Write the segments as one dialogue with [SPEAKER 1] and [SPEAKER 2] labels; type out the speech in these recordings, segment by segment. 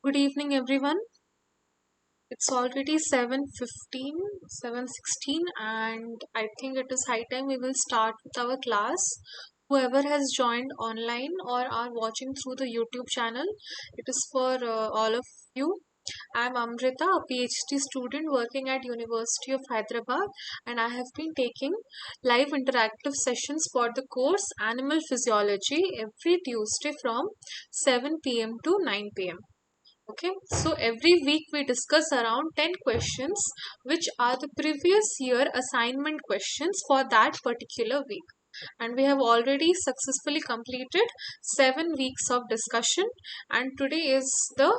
[SPEAKER 1] Good evening, everyone. It's already 7:15, 7:16, and I think it is high time we will start with our class. Whoever has joined online or are watching through the YouTube channel, it is for all of you. I'm Amrita, a PhD student working at University of Hyderabad, and I have been taking live interactive sessions for the course Animal Physiology every Tuesday from 7 p.m. to 9 p.m. Okay, so every week we discuss around 10 questions, which are the previous year assignment questions for that particular week. And we have already successfully completed 7 weeks of discussion, and today is the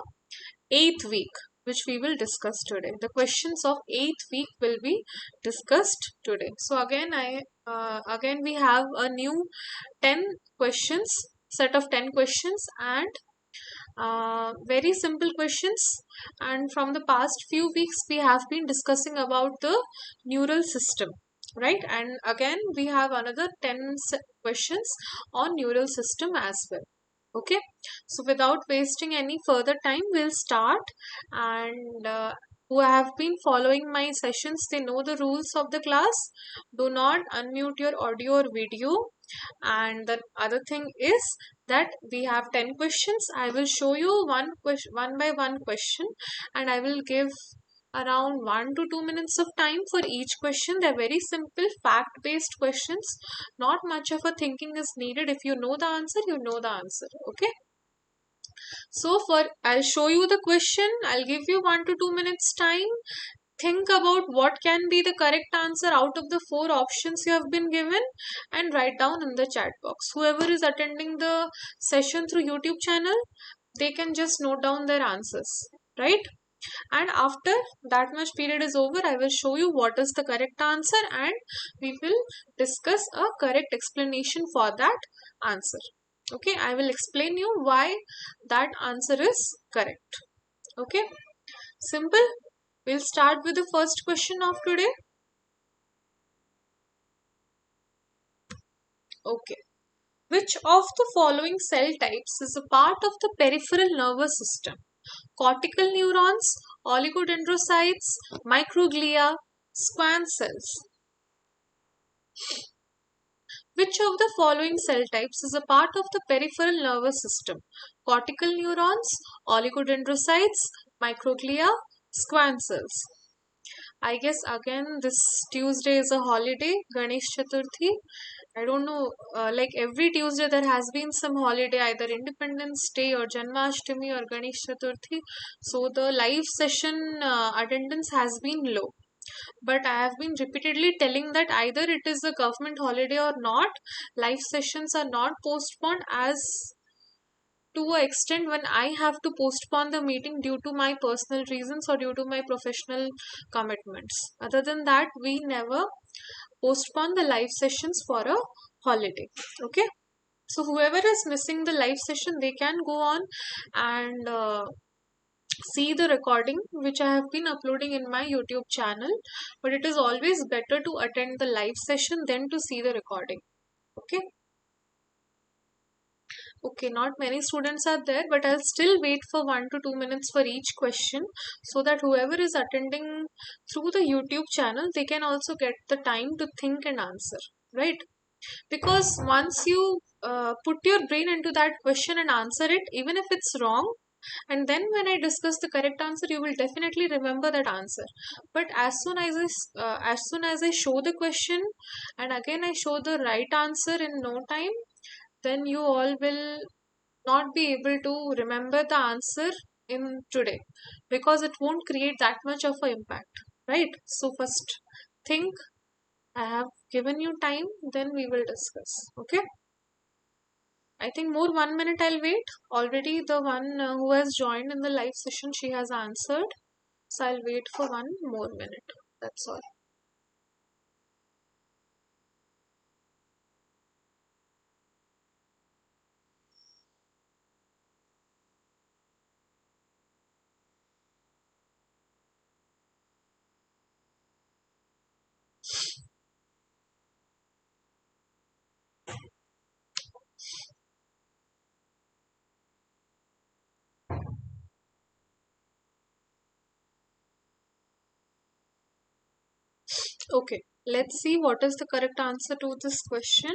[SPEAKER 1] eighth week, which we will discuss today. The questions of eighth week will be discussed today. So again we have a new 10 questions, set of 10 questions, and very simple questions. And from the past few weeks we have been discussing about the neural system, right? And again we have another 10 questions on neural system as well. Okay, so without wasting any further time, we'll start. And who have been following my sessions, they know the rules of the class. Do not unmute your audio or video. And the other thing is that we have 10 questions. I will show you one by one question, and I will give around 1 to 2 minutes of time for each question. They're very simple fact based questions. Not much of a thinking is needed. If you know the answer, you know the answer. Okay, so for I'll show you the question. I'll give you 1 to 2 minutes time. Think about what can be the correct answer out of the four options you have been given, and write down in the chat box. Whoever is attending the session through YouTube channel, they can just note down their answers, right? And after that much period is over, I will show you what is the correct answer, and we will discuss a correct explanation for that answer. Okay, I will explain you why that answer is correct. Okay, simple. We'll start with the first question of today. Okay, which of the following cell types is a part of the peripheral nervous system? Cortical neurons, oligodendrocytes, microglia, squamous cells. Which of the following cell types is a part of the peripheral nervous system? Cortical neurons, oligodendrocytes, microglia, squamous cells. I guess again this Tuesday is a holiday, Ganesh Chaturthi. I don't know, like every Tuesday there has been some holiday, either Independence Day or Janmashtami or Ganesh Chaturthi. So the live session attendance has been low. But I have been repeatedly telling that either it is a government holiday or not, live sessions are not postponed, as to an extent when I have to postpone the meeting due to my personal reasons or due to my professional commitments. Other than that, we never postpone the live sessions for a holiday. Okay, so whoever is missing the live session, they can go on and see the recording which I have been uploading in my YouTube channel. But it is always better to attend the live session than to see the recording. Okay. Okay, not many students are there, but I'll still wait for 1 to 2 minutes for each question, so that whoever is attending through the YouTube channel, they can also get the time to think and answer, right? Because once you put your brain into that question and answer it, even if it's wrong, and then when I discuss the correct answer, you will definitely remember that answer. But as soon as I show the question, and again I show the right answer in no time, then you all will not be able to remember the answer in today, because it won't create that much of an impact, right? So first think. I have given you time, then we will discuss. Okay, I think more 1 minute I'll wait. Already the one who has joined in the live session, she has answered, so I'll wait for 1 more minute. That's all. Okay, let's see what is the correct answer to this question.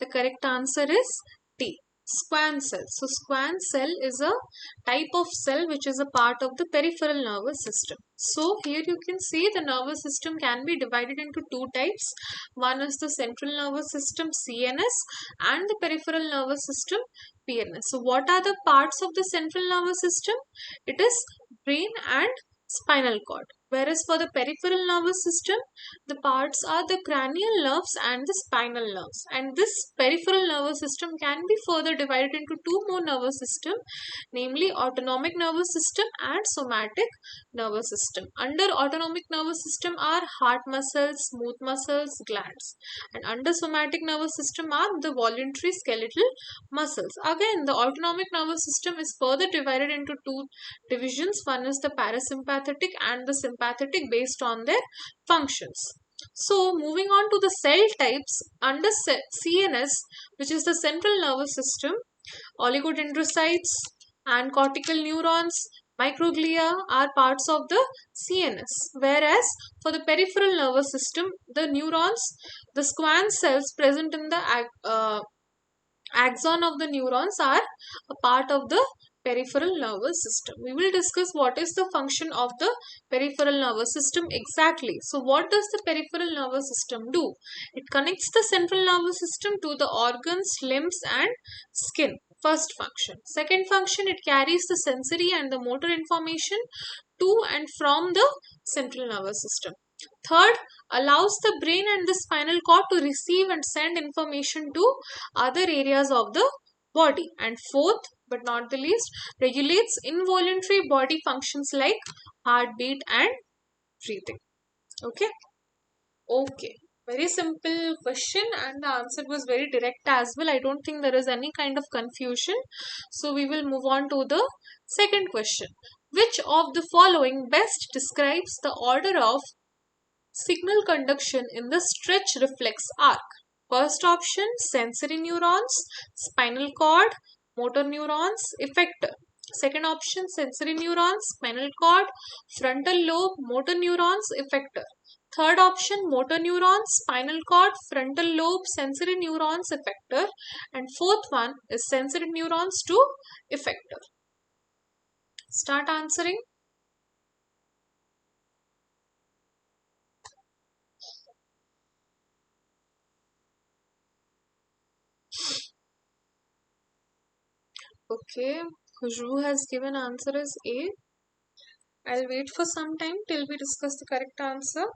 [SPEAKER 1] The correct answer is D. Squam cell. So squam cell is a type of cell which is a part of the peripheral nervous system. So here you can see the nervous system can be divided into two types. One is the central nervous system CNS and the peripheral nervous system PNS. So what are the parts of the central nervous system? It is brain and spinal cord. Whereas for the peripheral nervous system, the parts are the cranial nerves and the spinal nerves. And this peripheral nervous system can be further divided into two more nervous system, namely autonomic nervous system and somatic nervous system. Under autonomic nervous system are heart muscles, smooth muscles, glands. And under somatic nervous system are the voluntary skeletal muscles. Again, the autonomic nervous system is further divided into two divisions. One is the parasympathetic and the sympathetic based on their functions. So, moving on to the cell types under CNS, which is the central nervous system, oligodendrocytes and cortical neurons, microglia are parts of the CNS. Whereas for the peripheral nervous system, the neurons, the squam cells present in the axon of the neurons are a part of the peripheral nervous system. We will discuss what is the function of the peripheral nervous system exactly. So what does the peripheral nervous system do? It connects the central nervous system to the organs, limbs and skin. First function. Second function, it carries the sensory and the motor information to and from the central nervous system. Third, allows the brain and the spinal cord to receive and send information to other areas of the body. And fourth, but not the least, regulates involuntary body functions like heartbeat and breathing. Okay. Okay. Very simple question and the answer was very direct as well. I don't think there is any kind of confusion. So we will move on to the second question. Which of the following best describes the order of signal conduction in the stretch reflex arc? First option, sensory neurons, spinal cord, motor neurons, effector. Second option, sensory neurons, spinal cord, frontal lobe, motor neurons, effector. Third option, motor neurons, spinal cord, frontal lobe, sensory neurons, effector. And fourth one is sensory neurons to effector. Start answering. Okay, Khushbu has given answer as A. I'll wait for some time till we discuss the correct answer.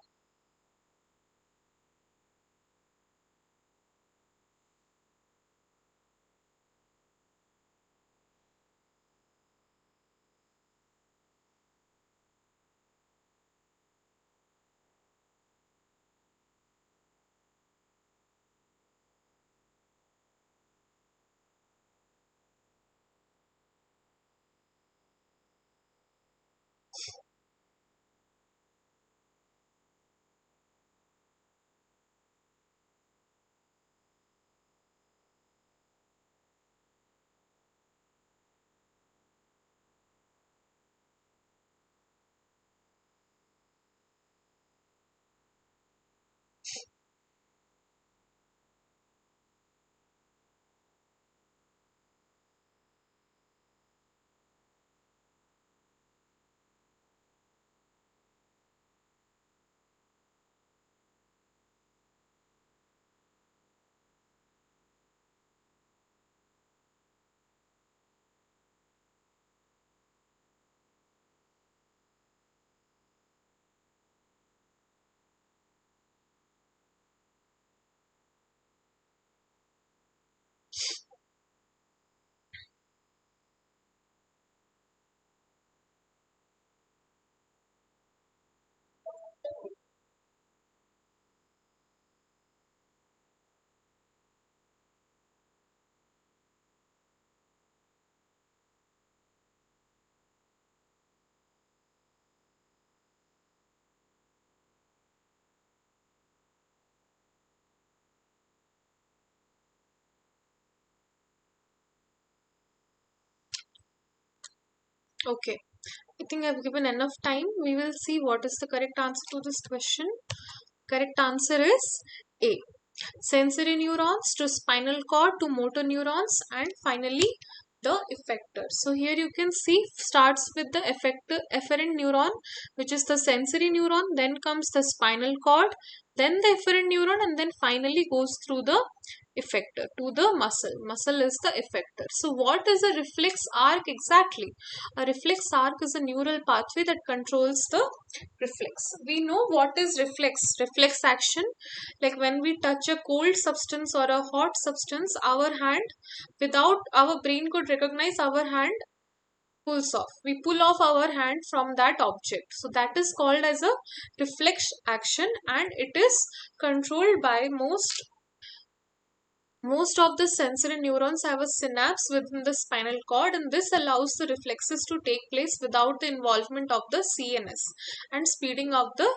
[SPEAKER 1] Okay, I think I've given enough time. We will see what is the correct answer to this question. Correct answer is A. Sensory neurons to spinal cord to motor neurons, and finally the effector. So here you can see starts with the effector efferent neuron, which is the sensory neuron, then comes the spinal cord, then the efferent neuron, and then finally goes through the effector to the muscle. Muscle is the effector. So what is a reflex arc exactly? A reflex arc is a neural pathway that controls the reflex. We know what is reflex. Reflex action, like when we touch a cold substance or a hot substance, our hand, without our brain could recognize, our hand pulls off. We pull off our hand from that object. So that is called as a reflex action, and it is controlled by most of the sensory neurons have a synapse within the spinal cord, and this allows the reflexes to take place without the involvement of the CNS and speeding up the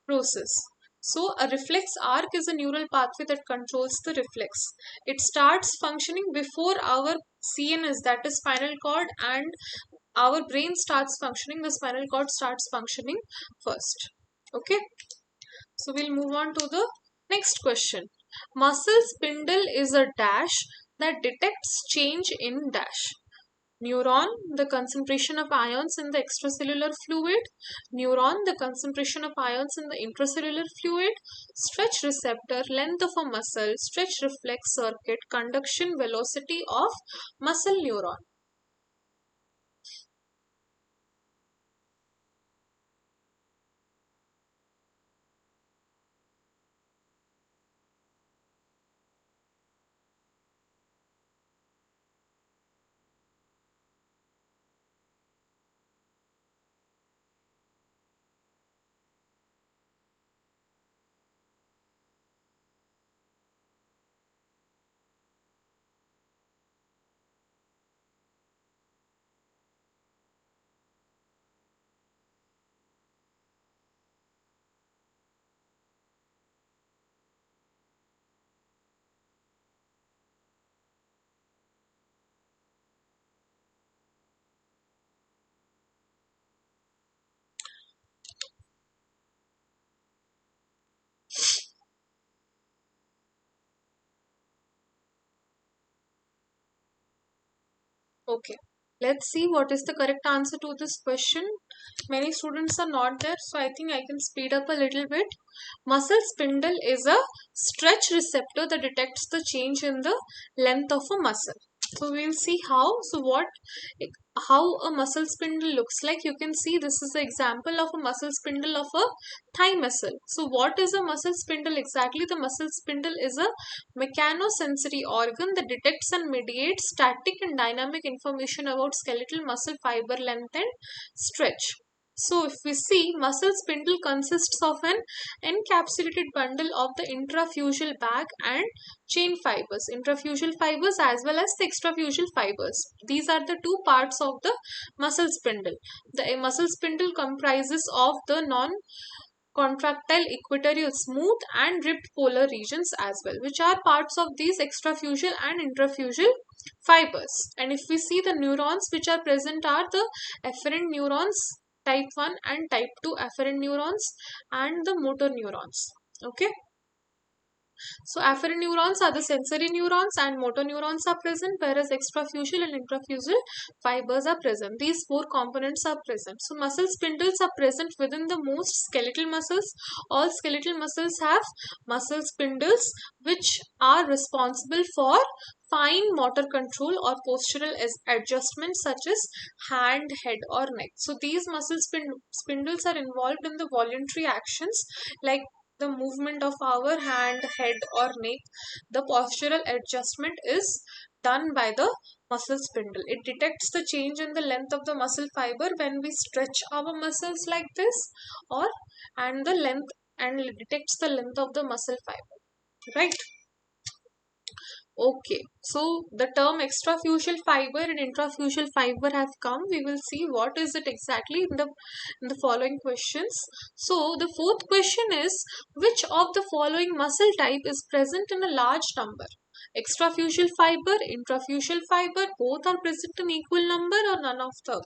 [SPEAKER 1] process. So, a reflex arc is a neural pathway that controls the reflex. It starts functioning before our CNS, that is spinal cord, and our brain starts functioning. The spinal cord starts functioning first. Okay. So we'll move on to the next question. Muscle spindle is a dash that detects change in dash. Neuron, the concentration of ions in the extracellular fluid. Neuron, the concentration of ions in the intracellular fluid. Stretch receptor, length of a muscle. Stretch reflex circuit, conduction velocity of muscle neuron. Okay, let's see what is the correct answer to this question. Many students are not there, so I think I can speed up a little bit. Muscle spindle is a stretch receptor that detects the change in the length of a muscle. So we'll see how. How a muscle spindle looks like. You can see this is the example of a muscle spindle of a thigh muscle. So what is a muscle spindle exactly? The muscle spindle is a mechanosensory organ that detects and mediates static and dynamic information about skeletal muscle fiber length and stretch. So if we see, muscle spindle consists of an encapsulated bundle of the intrafusial bag and chain fibers, intrafusial fibers as well as the extrafusial fibers. These are the two parts of the muscle spindle. The muscle spindle comprises of the contractile equatorial smooth and ribbed polar regions as well, which are parts of these extrafusial and intrafusial fibers. And if we see, the neurons which are present are the efferent neurons type 1 and type 2 afferent neurons and the motor neurons. Okay. So afferent neurons are the sensory neurons and motor neurons are present, whereas extrafusial and intrafusial fibers are present. These four components are present. So muscle spindles are present within the most skeletal muscles. All skeletal muscles have muscle spindles which are responsible for fine motor control or postural adjustments such as hand, head or neck. So these muscle spindles are involved in the voluntary actions like the movement of our hand, head or neck. The postural adjustment is done by the muscle spindle. It detects the change in the length of the muscle fiber when we stretch our muscles like this, or and the length, and it detects the length of the muscle fiber, right? Okay, so the term extrafusial fiber and intrafusial fiber have come. We will see what is it exactly in the following questions. So the fourth question is, which of the following muscle type is present in a large number? Extrafusial fiber, intrafusial fiber, both are present in equal number or none of the above?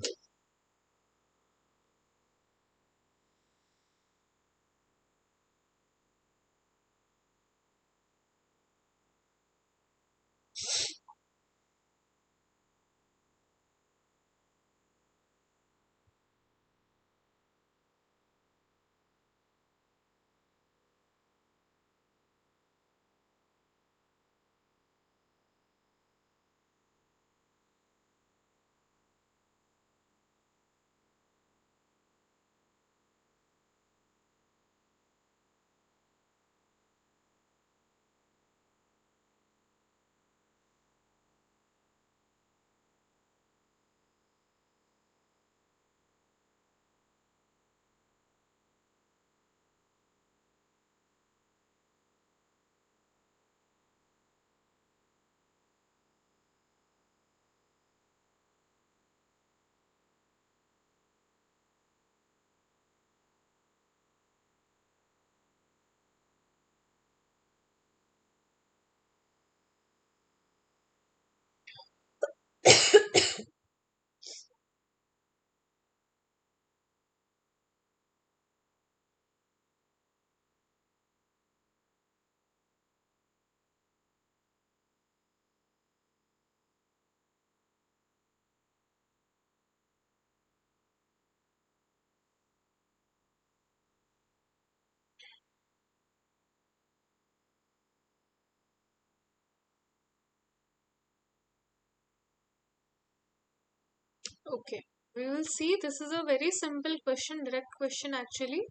[SPEAKER 1] Okay, we will see. This is a very simple question, direct question actually.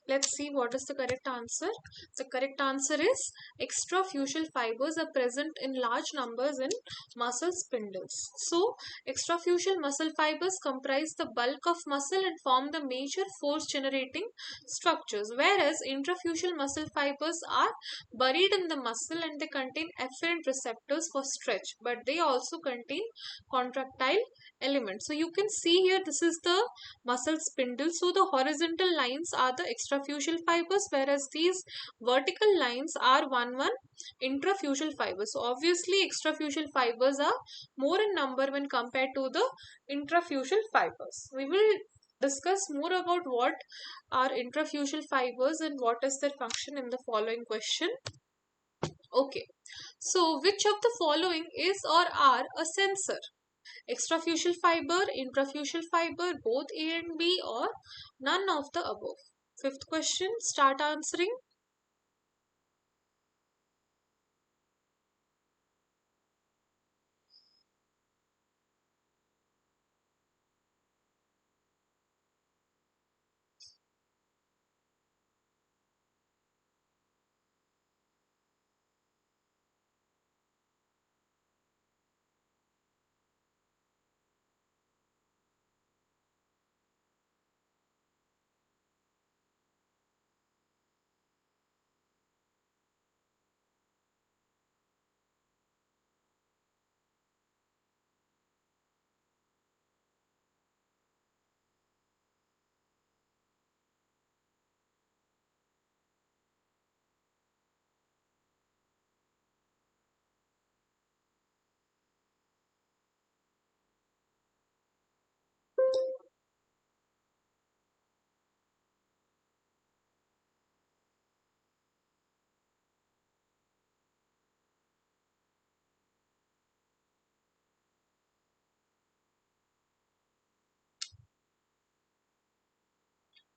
[SPEAKER 1] Let's see what is the correct answer. The correct answer is extrafusal fibers are present in large numbers in muscle spindles. So, extrafusal muscle fibers comprise the bulk of muscle and form the major force generating structures, whereas intrafusal muscle fibers are buried in the muscle and they contain afferent receptors for stretch, but they also contain contractile element. So you can see here this is the muscle spindle. So the horizontal lines are the extrafusal fibers, whereas these vertical lines are one intrafusal fibers. So obviously extrafusal fibers are more in number when compared to the intrafusal fibers. We will discuss more about what are intrafusal fibers and what is their function in the following question. Okay, so which of the following is or are a sensor? Extrafusal fiber, intrafusal fiber, both A and B, or none of the above? Fifth question, start answering.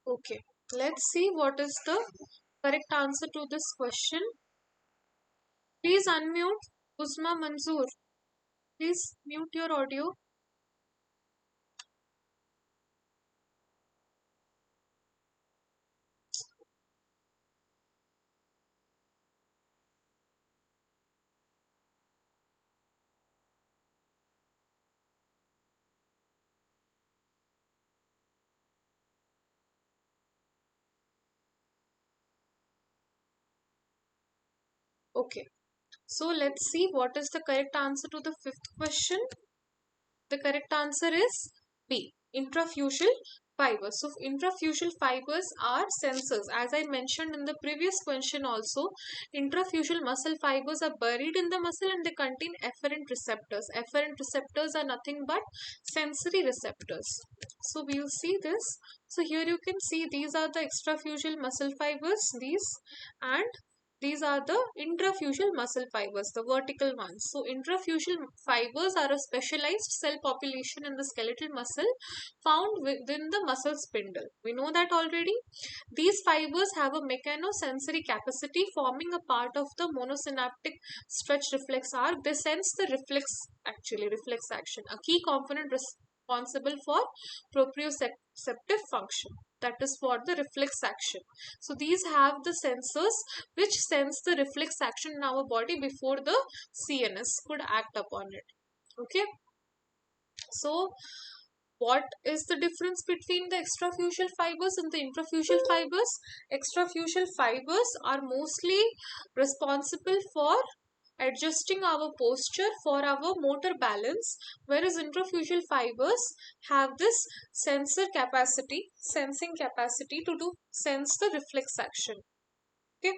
[SPEAKER 1] Okay, let's see what is the correct answer to this question. Please unmute Uzma Manzoor. Please mute your audio. Okay, so let's see what is the correct answer to the fifth question. The correct answer is B, intrafusal fibers. So intrafusal fibers are sensors. As I mentioned in the previous question also, intrafusal muscle fibers are buried in the muscle and they contain afferent receptors. Afferent receptors are nothing but sensory receptors. So we will see this. So here you can see these are the extrafusal muscle fibers, these, and these are the intrafusal muscle fibers, the vertical ones. So intrafusal fibers are a specialized cell population in the skeletal muscle found within the muscle spindle. We know that already. These fibers have a mechanosensory capacity forming a part of the monosynaptic stretch reflex arc. They sense the reflex action, a key component responsible for proprioceptive function. That is for the reflex action. So these have the sensors which sense the reflex action in our body before the CNS could act upon it. Okay. So what is the difference between the extrafusal fibers and the intrafusal fibers? Extrafusal fibers are mostly responsible for adjusting our posture for our motor balance, whereas intrafusal fibers have this sensing capacity to do sense the reflex action. Okay,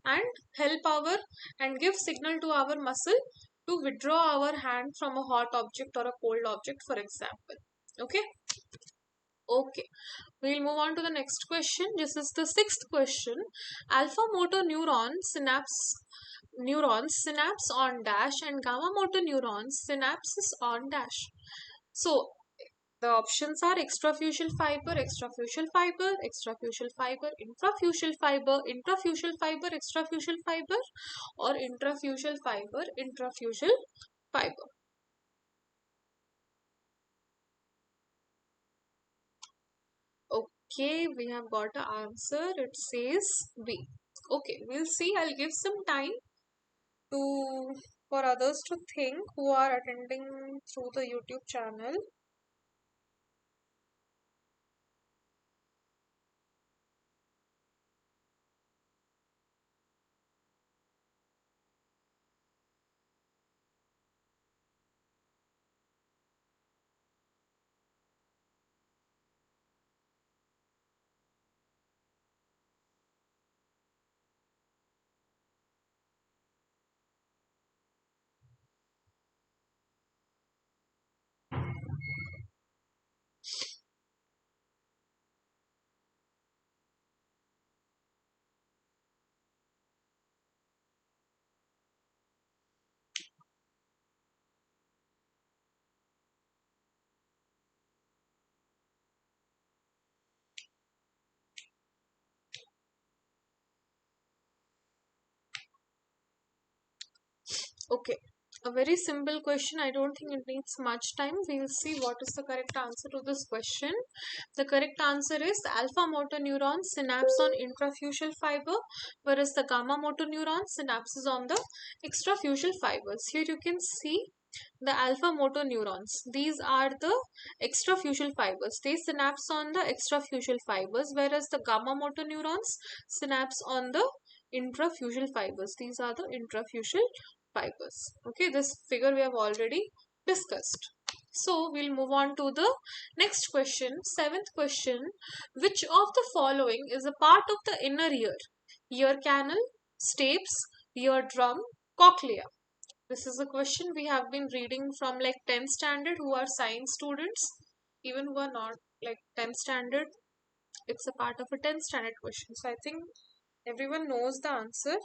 [SPEAKER 1] and help our and give signal to our muscle to withdraw our hand from a hot object or a cold object, for example. Okay. Okay, we'll move on to the next question. This is the sixth question. Alpha motor neurons on dash and gamma motor neurons synapses on dash. So the options are extrafusal fiber, extrafusal fiber, extrafusal fiber, intrafusal fiber, intrafusal fiber, extrafusal fiber, or intrafusal fiber, intrafusal fiber. Okay, we have got an answer. It says B. Okay, we'll see. I'll give some time to for others to think who are attending through the YouTube channel. Okay, a very simple question. I don't think it needs much time. We'll see what is the correct answer to this question. The correct answer is alpha motor neuron synapse on intrafusial fiber, whereas the gamma motor neuron synapses on the extrafusial fibers. Here you can see the alpha motor neurons. These are the extrafusial fibers. They synapse on the extrafusial fibers, whereas the gamma motor neurons synapse on the intrafusial fibers. These are the intrafusial fibers. Okay, this figure we have already discussed. So we'll move on to the next question. Seventh question. Which of the following is a part of the inner ear? Ear canal, stapes, eardrum, cochlea. This is a question we have been reading from like 10th standard who are science students. Even who are not like 10th standard, it's a part of a 10th standard question. So I think everyone knows the answer.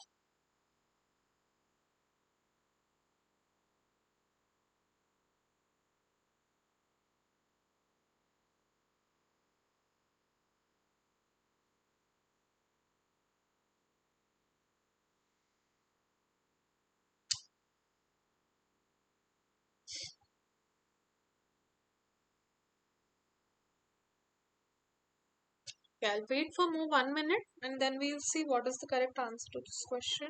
[SPEAKER 1] Okay, I'll wait for more 1 minute and then we'll see what is the correct answer to this question.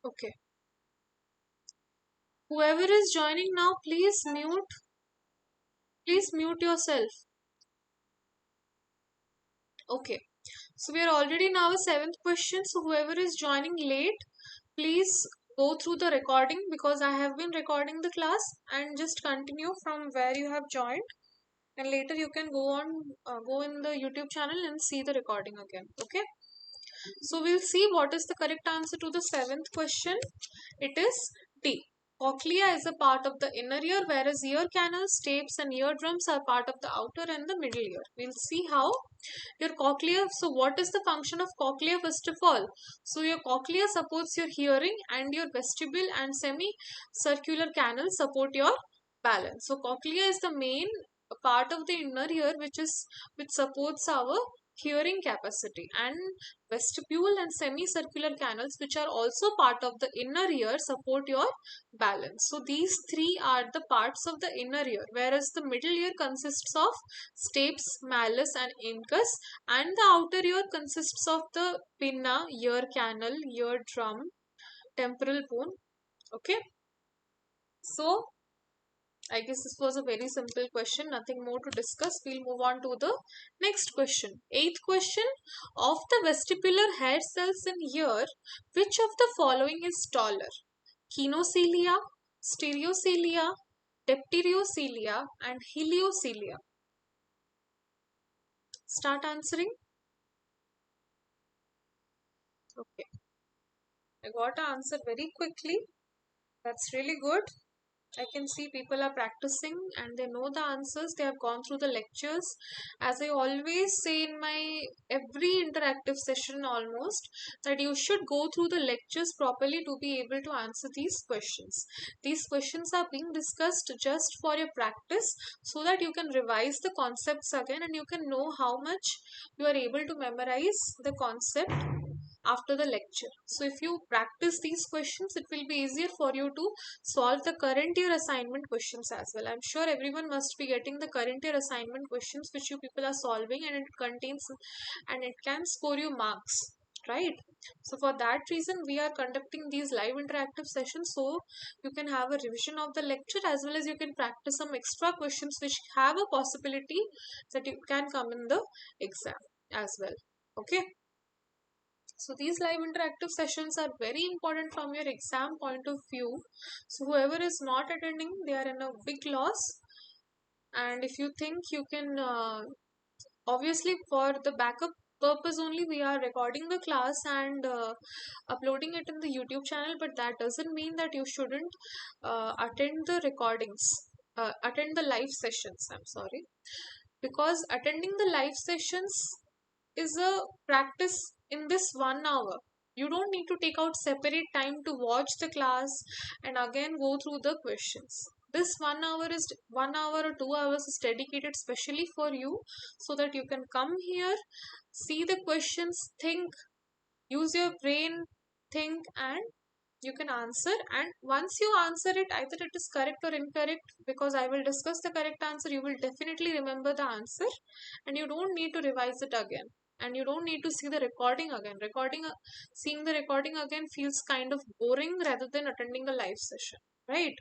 [SPEAKER 1] Okay. Whoever is joining now, please mute yourself. Okay. So we are already now a seventh question. So whoever is joining late, please go through the recording because I have been recording the class and just continue from where you have joined. And later you can go in the YouTube channel and see the recording again. Okay. So we'll see what is the correct answer to the seventh question. It is D. Cochlea is a part of the inner ear, whereas ear canals, stapes, and eardrums are part of the outer and the middle ear. We'll see how your cochlea. So, what is the function of cochlea first of all? So, your cochlea supports your hearing, and your vestibule and semicircular canals support your balance. So, cochlea is the main part of the inner ear, which supports our hearing capacity, and vestibule and semicircular canals, which are also part of the inner ear, support your balance. So these three are the parts of the inner ear, whereas the middle ear consists of stapes, malleus and incus, and the outer ear consists of the pinna, ear canal, ear drum, temporal bone. Okay, so I guess this was a very simple question, nothing more to discuss. We'll move on to the next question. Eighth question. Of the vestibular hair cells in ear, which of the following is taller? Kinocelia, stereocilia, dipterocelia, and heliocelia. Start answering. Okay, I got an answer very quickly. That's really good. I can see people are practicing and they know the answers. They have gone through the lectures. As I always say in my every interactive session almost, that you should go through the lectures properly to be able to answer these questions. These questions are being discussed just for your practice so that you can revise the concepts again and you can know how much you are able to memorize the concept after the lecture. So if you practice these questions, it will be easier for you to solve the current year assignment questions as well. I'm sure everyone must be getting the current year assignment questions which you people are solving, and it contains and it can score you marks, right? So for that reason we are conducting these live interactive sessions, so you can have a revision of the lecture as well as you can practice some extra questions which have a possibility that you can come in the exam as well. Okay, so these live interactive sessions are very important from your exam point of view. So whoever is not attending, they are in a big loss. And if you think you can, obviously for the backup purpose only, we are recording the class and uploading it in the YouTube channel. But that doesn't mean that you shouldn't attend the recordings, attend the live sessions. I'm sorry, because attending the live sessions is a practice in this 1 hour. You don't need to take out separate time to watch the class and again go through the questions. This 1 hour is 1 hour or 2 hours is dedicated specially for you so that you can come here, see the questions, think, use your brain, think, and you can answer. And once you answer it, either it is correct or incorrect, because I will discuss the correct answer, you will definitely remember the answer and you don't need to revise it again, and you don't need to see the recording again. Seeing the recording again feels kind of boring rather than attending a live session, right?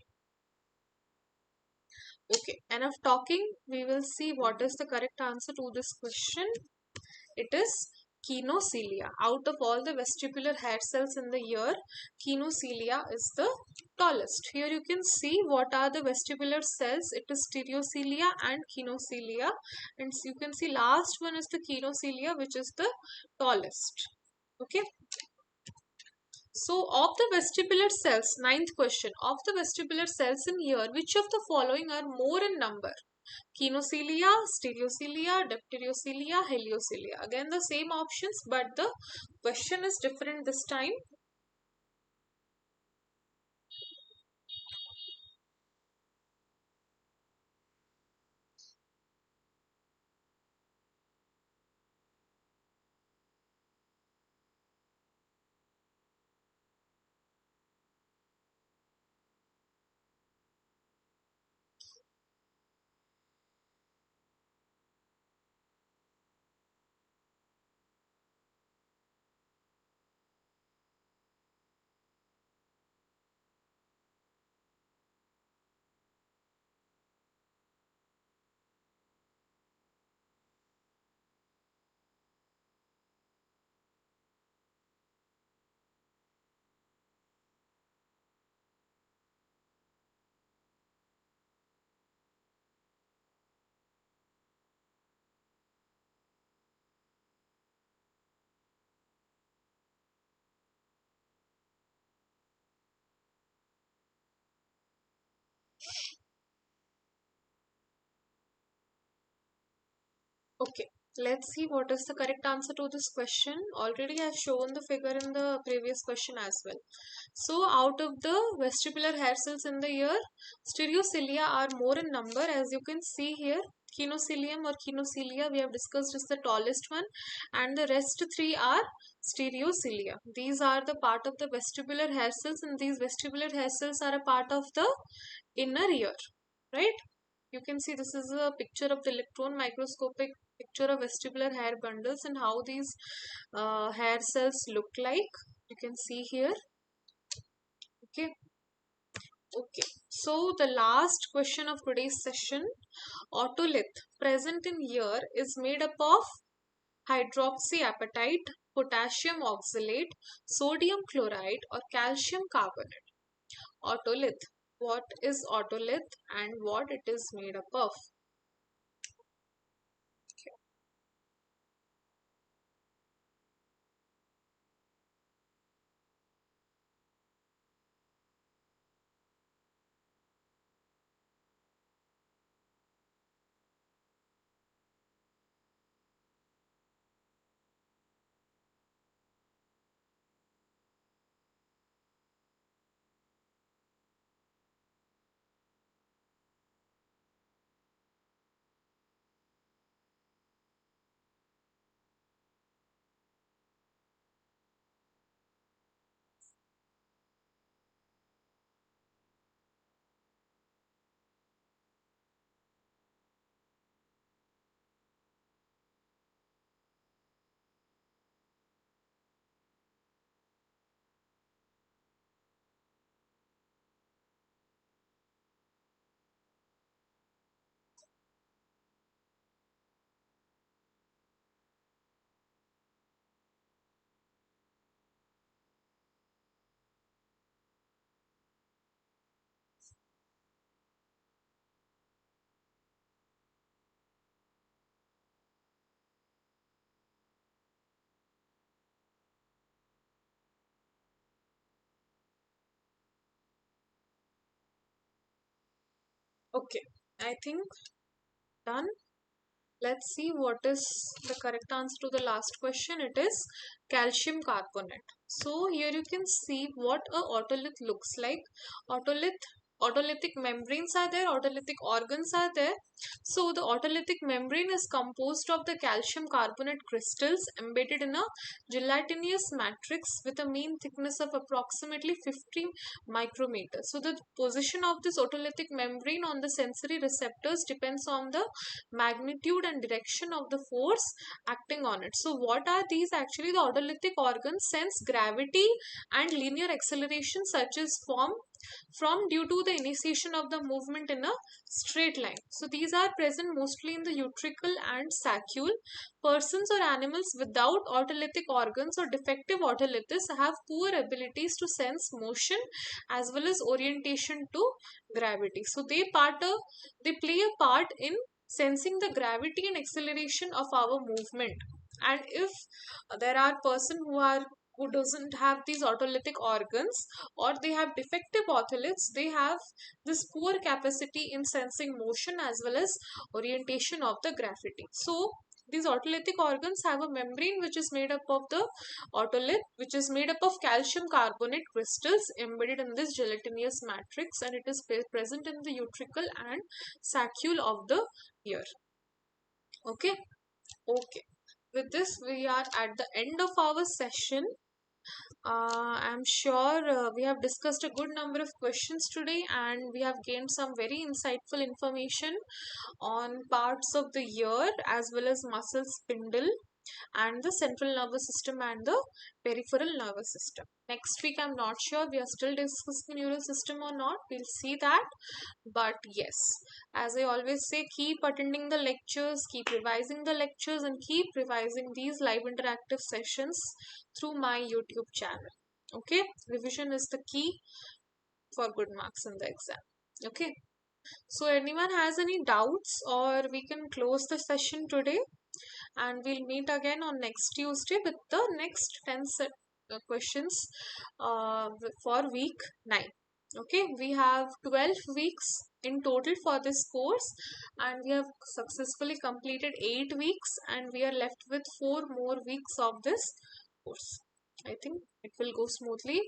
[SPEAKER 1] Okay, enough talking. We will see what is the correct answer to this question. It is Kinocelia. Out of all the vestibular hair cells in the ear, Kinocelia is the tallest. Here you can see what are the vestibular cells. It is stereocilia and Kinocelia. And you can see last one is the Kinocelia, which is the tallest. Okay. So, of the vestibular cells, ninth question, of the vestibular cells in ear, which of the following are more in number? Kinocelia, stereocilia, dipterocelia, heliocelia. Again the same options, but the question is different this time. Okay, let's see what is the correct answer to this question. Already I have shown the figure in the previous question as well. So, out of the vestibular hair cells in the ear, stereocilia are more in number, as you can see here. Kinocilium or kinocilia, we have discussed, is the tallest one, and the rest three are stereocilia. These are the part of the vestibular hair cells, and these vestibular hair cells are a part of the inner ear, right? You can see this is a picture of the electron microscopic picture of vestibular hair bundles and how these hair cells look like. You can see here. Okay. Okay. So the last question of today's session, otolith present in ear is made up of hydroxyapatite, potassium oxalate, sodium chloride, or calcium carbonate. Otolith. What is otolith and what it is made up of? Okay, I think done. Let's see what is the correct answer to the last question. It is calcium carbonate. So here you can see what a otolith looks like. Otolith, otolithic membranes are there, otolithic organs are there. So the otolithic membrane is composed of the calcium carbonate crystals embedded in a gelatinous matrix with a mean thickness of approximately 50 micrometers. So the position of this otolithic membrane on the sensory receptors depends on the magnitude and direction of the force acting on it. So what are these? Actually, the otolithic organs sense gravity and linear acceleration such as from due to the initiation of the movement in a straight line. So these are present mostly in the utricle and saccule. Persons or animals without otolithic organs or defective otoliths have poor abilities to sense motion as well as orientation to gravity. So they play a part in sensing the gravity and acceleration of our movement. And if there are person who doesn't have these otolithic organs or they have defective otoliths, they have this poor capacity in sensing motion as well as orientation of the gravity. So these otolithic organs have a membrane which is made up of the otolith, which is made up of calcium carbonate crystals embedded in this gelatinous matrix, and it is present in the utricle and saccule of the ear. Okay. Okay. With this, we are at the end of our session. I'm sure we have discussed a good number of questions today and we have gained some very insightful information on parts of the ear as well as muscle spindle and the central nervous system and the peripheral nervous system. Next week, I'm not sure we are still discussing neural system or not. We'll see that. But yes, as I always say, keep attending the lectures, keep revising the lectures, and keep revising these live interactive sessions through my YouTube channel. Okay, revision is the key for good marks in the exam. Okay, so anyone has any doubts, or we can close the session today and we'll meet again on next Tuesday with the next 10 set questions for week 9. Okay, we have 12 weeks in total for this course and we have successfully completed 8 weeks and we are left with 4 more weeks of this course. I think it will go smoothly,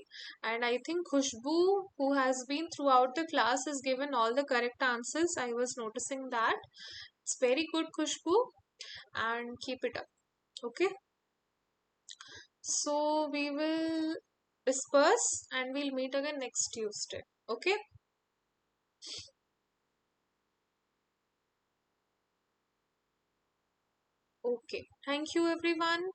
[SPEAKER 1] and I think Khushbu, who has been throughout the class, has given all the correct answers. I was noticing that, It's very good, Khushbu, and keep it up. Okay, so we will disperse and we'll meet again next Tuesday. Okay, okay. Thank you, everyone.